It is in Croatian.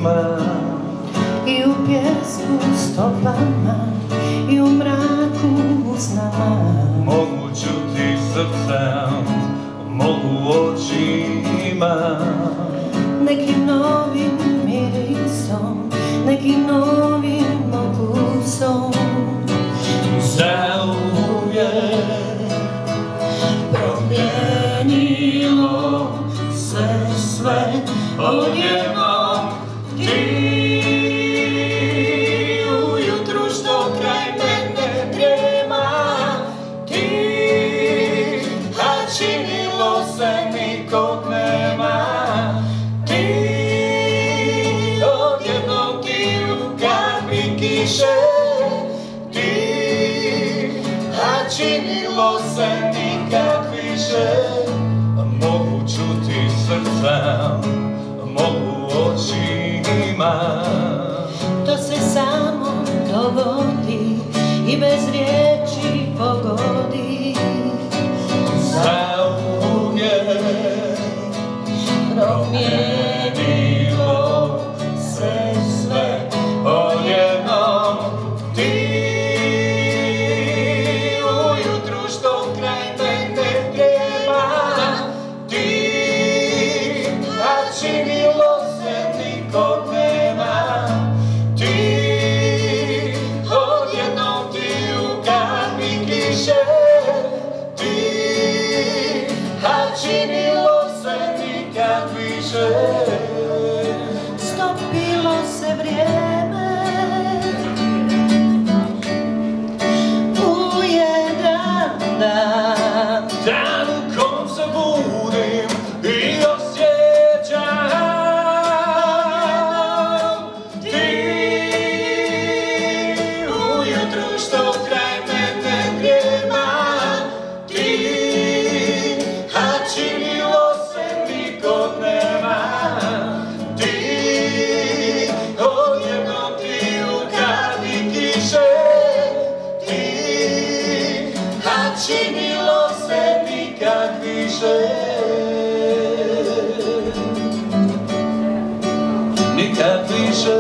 očima i u pjesku stopama i u mraku usnama. Mogu čuti srcem, mogu očima. Nekim novim mirisom, nekim novim okusom. Zauvijek promijenilo se sve, odjednom ti ujutru što kraj mene drijema, ti, a činilo se nikog nema, ti, odjednom ti u kapi kiše, ti, a činilo se nikad više. Mogu čuti srcem, mogu očima. To se samo dogodi i bez riječi pogodi. Zauvijek promijenilo se sve, odjednom ti ujutru što kraj mene drijema, ti, a činilo se nikog nema, ti, odjednom ti u kapi kiše, ti, a činilo se nikad više. Stopilo se vrijeme u jedan dan. Dan u kom se budim i osjećam, ti, ujutru što kraj mene drijema, ti, a činilo se nikog nema, ti, odjednom ti u kapi kiše, ti, a činilo se nikad više. Nikad više.